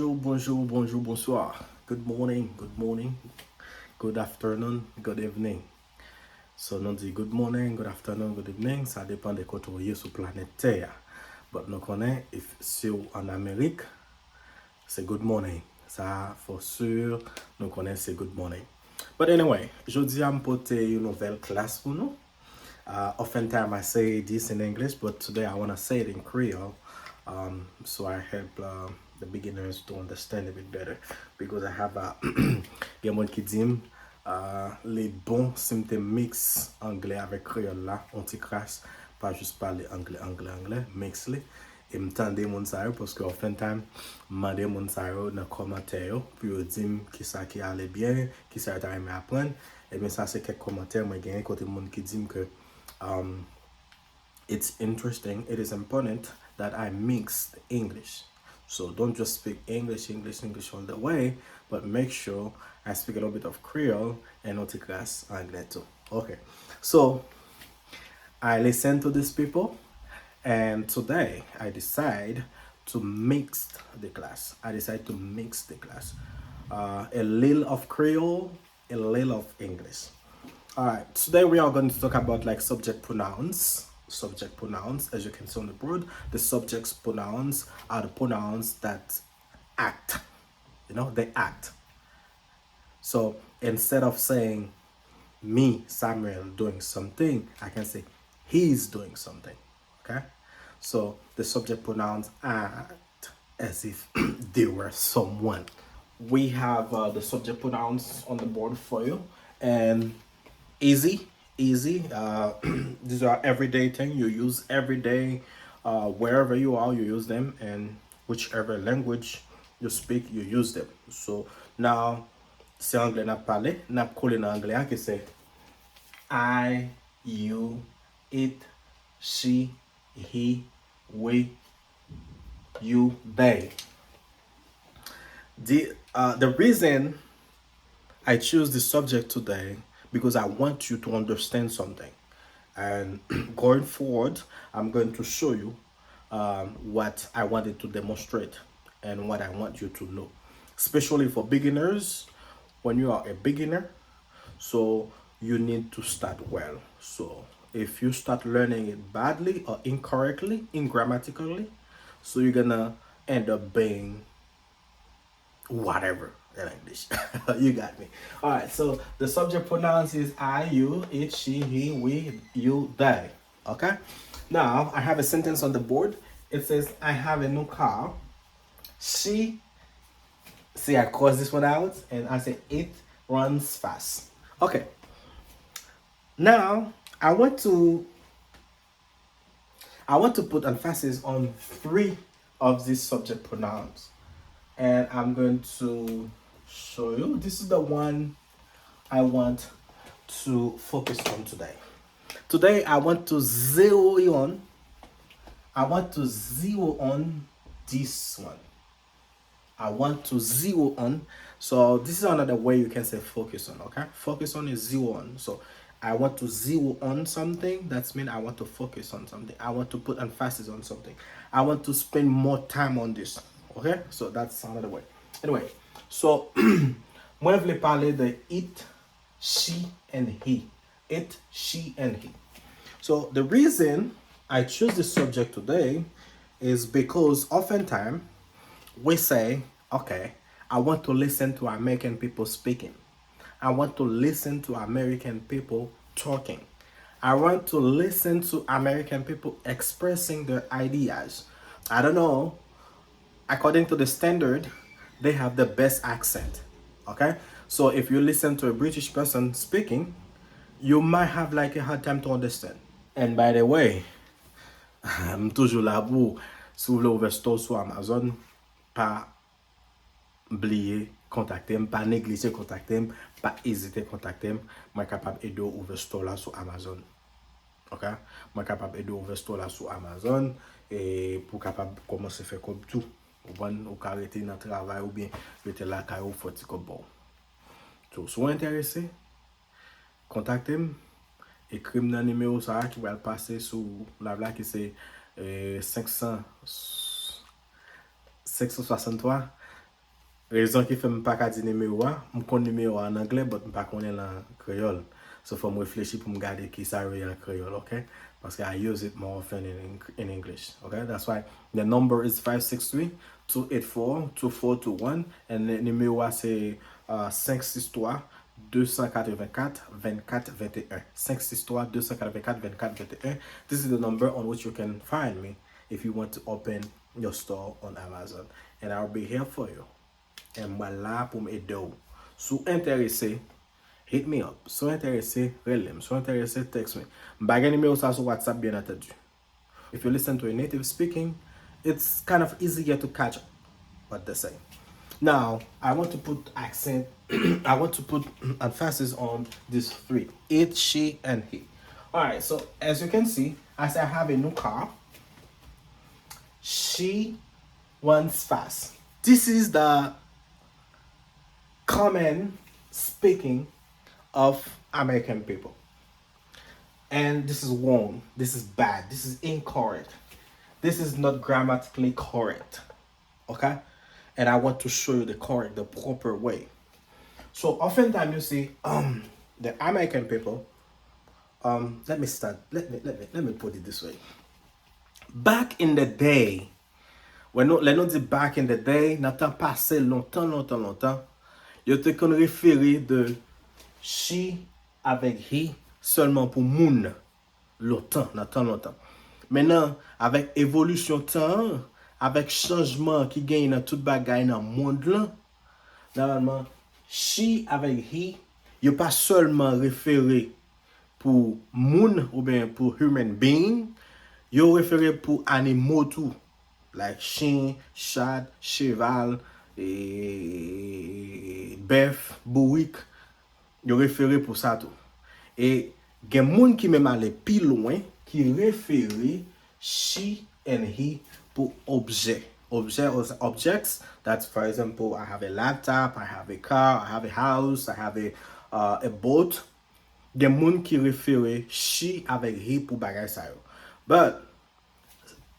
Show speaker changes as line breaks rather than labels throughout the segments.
Bonjour, bonsoir. Good morning, good afternoon, good evening. So, nous dit good morning, good afternoon, good evening. Ça dépend de quand vous êtes sur la planète Terre. But nous connaissons, si vous en Amérique, c'est good morning. Ça, for sûr, nous connaissons, c'est good morning. But anyway, je dis à me porter une nouvelle classe pour nous. Oftentimes I say this in English, but today I want to say it in Creole, so I help the beginners to understand a bit better. Because I have a quelqu'un qui dit les bons si te mix anglais avec créole là, on t'y crasse, pas juste parler anglais, mix les. Et m'tendez mon sa yo parce que oftentimes m'mande mon sa yo dans commentaire yo puis yo dim qui ça qui allait bien, qui ça t'a aimé apprendre. Et bien ça c'est quelques commentaires moi gagné côté monde qui dit que um, it's interesting, it is important that I mix English. So don't just speak English all the way, but make sure I speak a little bit of Creole and not class Anglais too. Okay, so I listen to these people, and today I decide to mix the class. A little of Creole, a little of English. All right, today we are going to talk about like subject pronouns. Subject pronouns, as you can see on the board, the subject's pronouns are the pronouns that act. They act. So instead of saying me, Samuel, doing something, I can say he's doing something. Okay? So the subject pronouns act as if they were someone. We have the subject pronouns on the board for you, and easy. These are everyday thing you use every day, wherever you are you use them, and whichever language you speak you use them. So now c'est anglais n'a parlé n'a collé en anglais qui c'est I, you, it, she, he, we, you, they. The reason I choose the subject today because I want you to understand something. And going forward, I'm going to show you what I wanted to demonstrate and what I want you to know. Especially for beginners, when you are a beginner, so you need to start well. So if you start learning it badly or incorrectly, ingrammatically, so you're gonna end up being whatever in English. You got me. All right, so the subject pronouns is I, you, it, she, he, we, you, they. Okay, now I have a sentence on the board. It says I have a new car. She, see, I cross this one out and I say it runs fast. Okay, now I want to put emphasis on three of these subject pronouns, and I'm going to show you. This is the one I want to focus on today. Today I want to zero on. I want to zero on this one. I want to zero on. So this is another way you can say focus on. Okay, focus on is zero on. So I want to zero on something. That's mean I want to focus on something. I want to put emphasis on something. I want to spend more time on this. Okay, so that's another way. Anyway, so moi je voulais parler de it, she, and he. It, she, and he. So the reason I choose this subject today is because oftentimes we say, okay, I want to listen to American people speaking. I want to listen to American people talking. I want to listen to American people expressing their ideas. I don't know. According to the standard, they have the best accent. Okay? So if you listen to a British person speaking, you might have like a hard time to understand. And by the way, I'm toujours là pour si vous voulez ouvrir store sur Amazon, pas oublier contacter, pas négliger contacter, pas hésiter contacter. Moi capable aider ouvrir store là sur Amazon. OK? Moi capable aider ouvrir store là sur Amazon et pour capable commencer faire comme tout. Ou arrêter dans le travail ou bien rester là car ou faut comme bon. So, si vous êtes intéressé, contactez-moi. Écrivez dans le numéro ça qui va passer sur la blague qui c'est 563 Raison qui fait que je ne pas dire numéro, je connais numéro en anglais, mais je ne pas connais en créole. So, il faut me réfléchir pour me garder qui ça est en créole, okay? Parce que I use it more often in English, okay? That's why the number is 563-284-2421 and the numéro c'est 563 284 24 21. 563 284 24 21. This is the number on which you can find me if you want to open your store on Amazon, and I'll be here for you. Et moi là pour m'aider. Si intéressé, hit me up. Si intéressé, relève. Si intéressé, text me. Bagay numéro ça sur WhatsApp bien entendu. If you listen to a native speaking, it's kind of easier to catch what they say. Now, I want to put accent, I want to put emphasis on these three: it, she, and he. Alright, so as you can see, as I have a new car, she runs fast. This is the common speaking of American people. And this is wrong. This is bad. This is incorrect. This is not grammatically correct. Okay? And I want to show you the correct, the proper way. So oftentimes you see the American people, let me start. Let me put it this way. Back in the day, les nous dit back in the day, dans temps passé longtemps, yo te kon référé de she avec he seulement pour moun longtemps, dans temps longtemps. Maintenant, avec évolution temps, avec changement qui gagne dans tout bagay dans monde là, normalement she avec he, yo pas seulement référé pour moun ou bien pour human being, yo référé pour animaux tout. Like chien, chat, cheval, bœuf, bourrique, yo référé pour ça tout. Et gen moun qui même aller plus loin, qui référé she and he pour objet. Objects, that's for example, I have a laptop, I have a car, I have a house, I have a boat. Gen moun qui référé she avec he pour bagay sa yo. But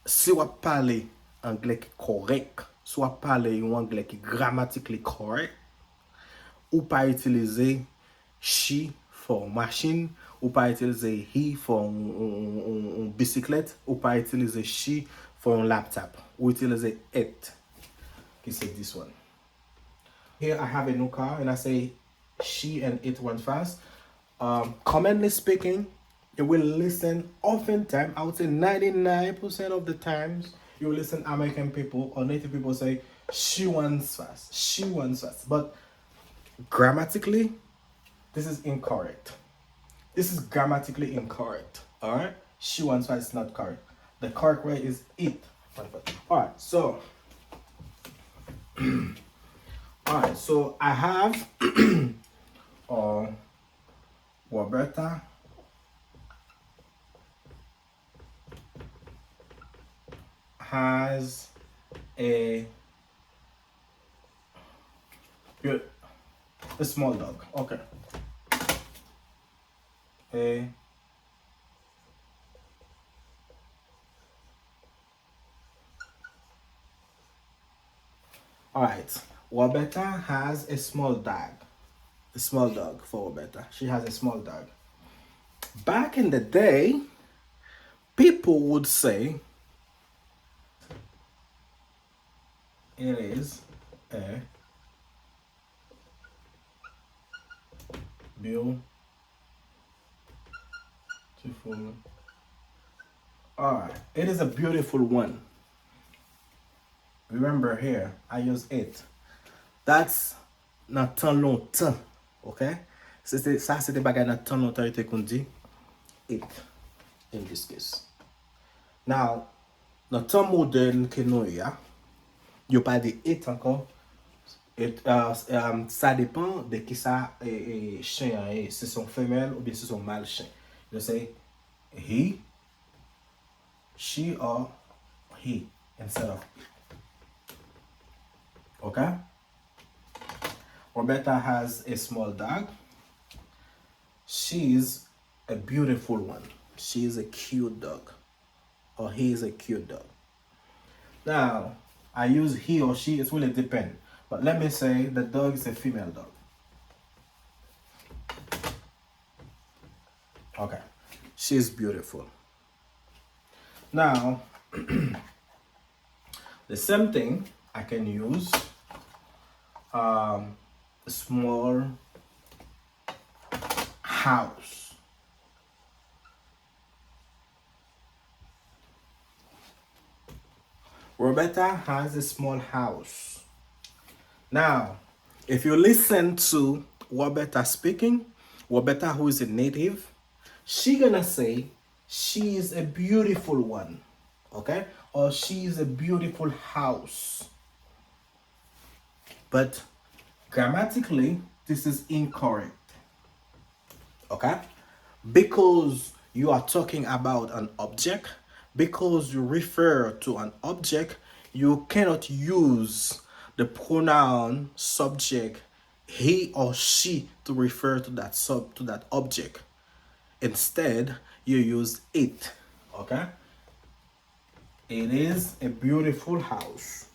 si vous parlez anglais correct, soit parler un anglais qui grammatically correct, ou pas utiliser she for machine, ou pas utiliser he for un bicyclette, ou pas utiliser she for un laptop, ou utiliser it, qui c'est this one. Here I have a new car and I say she and it went fast. Commonly speaking, you will listen oftentimes, I would say 99% of the times, you will listen American people or native people say, she runs fast, she runs fast. But grammatically, this is incorrect. This is grammatically incorrect, all right? She runs fast is not correct. The correct way is it. All right, so, I have Roberta has a small dog. Okay. All right. Roberta has a small dog. A small dog for Roberta. She has a small dog. Back in the day, people would say it is a beautiful. Alright, it is a beautiful one. Remember here, I use it. That's not tant longtemps, okay? Ça c'est des bagages not tant longtemps you qu'on dit it in this case. Now, dans temps moderne que nous y a, yo pas de it encore. Ça dépend de qui ça chien est, si c'est femelle ou bien si c'est mâle chien. You say he, she or he instead of. Okay? Roberta has a small dog. She's a beautiful one. She is a cute dog. Or he is a cute dog. Now, I use he or she, it really depends. But let me say the dog is a female dog. Okay, she's beautiful. Now, the same thing I can use a small house. Roberta has a small house. Now, if you listen to Roberta speaking, Roberta who is a native, she gonna say she is a beautiful one, okay? Or she is a beautiful house. But grammatically, this is incorrect, okay? Because you are talking about an object, because you refer to an object, you cannot use the pronoun subject he or she to refer to that object. Instead, you use it. Okay? It is a beautiful house.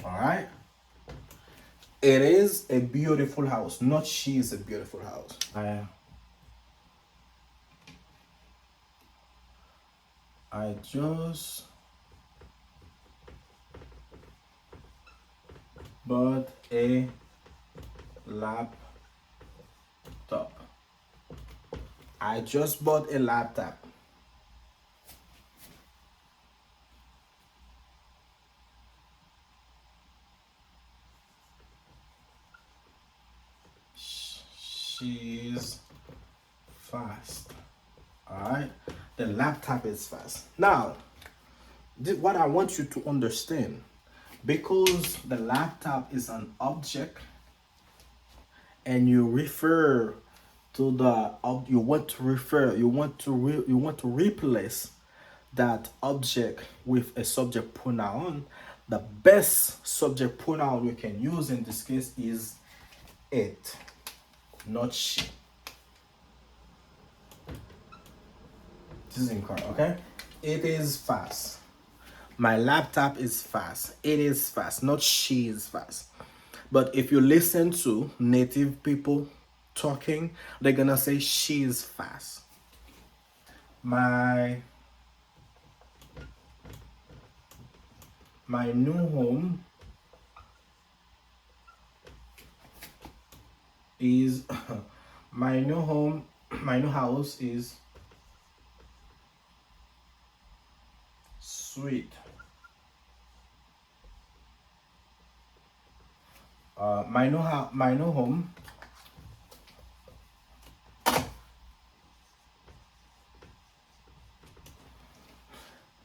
Alright? It is a beautiful house, not she is a beautiful house. I just bought a laptop. I just bought a laptop. She's fast. Alright? The laptop is fast. Now, what I want you to understand, because the laptop is an object and you refer to the you want to replace that object with a subject pronoun, the best subject pronoun we can use in this case is it, not she. This is incorrect, okay? It is fast. My laptop is fast. It is fast, not she is fast. But if you listen to native people talking, they're gonna say she is fast. My new home is my new house is sweet. My new home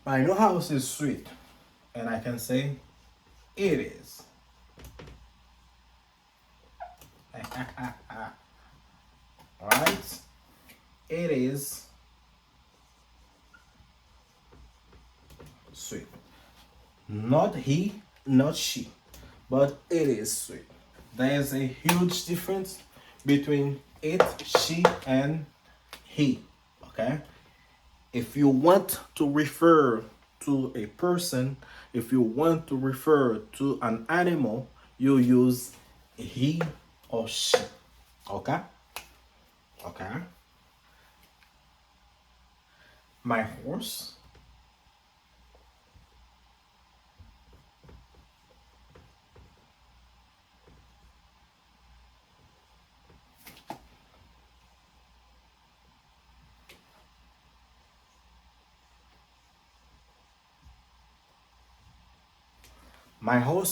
my new house is sweet, and I can say it is. Alright? It is sweet. Not he, not she, but it is sweet. There is a huge difference between it, she, and he. Okay? If you want to refer to a person, if you want to refer to an animal, you use he or she. Okay? Okay. My horse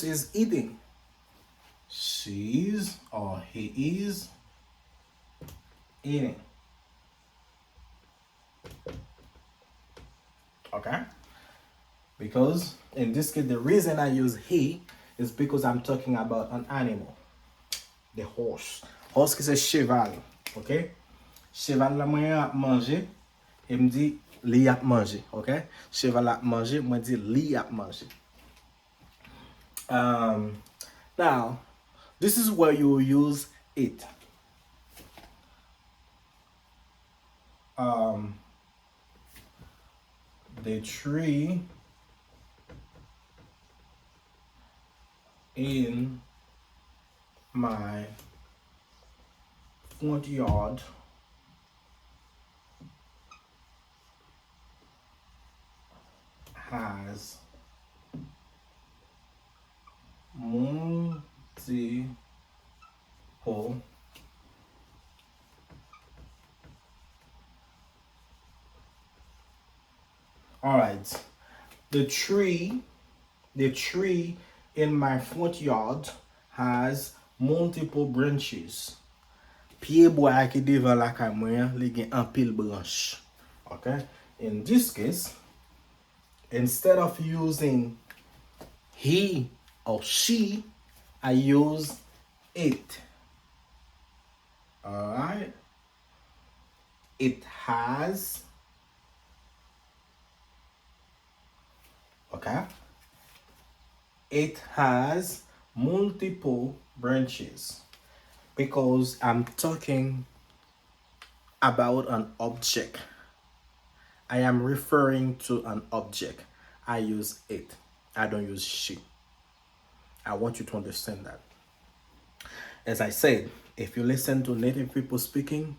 is eating. She's or he is eating. Okay? Because in this case, the reason I use he is because I'm talking about an animal. The horse. Horse qui c'est cheval. Ok? Cheval la mwen a manje. Et me dit li a manje. Ok? Cheval a manje. Moi dit li a manje. Now, this is where you use it. The tree in my front yard has multiple. All right. The tree, the tree in my front yard has multiple branches. Pied bois qui devant la caméra, li gen un pile branche. Okay? In this case, instead of using he or she, I use it. All right? It has, okay? It has multiple branches because I'm talking about an object. I am referring to an object. I use it. I don't use she. I want you to understand that. As I said, if you listen to native people speaking,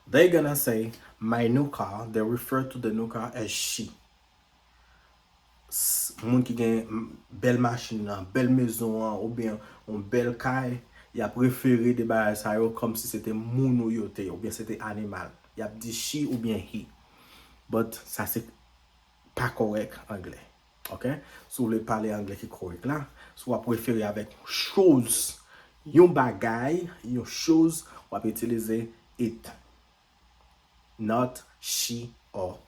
they're gonna say my new car. They refer to the new car as she. Moun ki gen belle machine, belle maison ou bien une belle caille, il a préféré des bails ça comme si c'était moun ou yote ou bien c'était animal. Il a dit she ou bien he. But ça c'est pas correct anglais. OK? Si vous voulez parler anglais qui est correct là, si vous préférez avec chose, yon bagay, yon chose, on va utiliser it. Not she or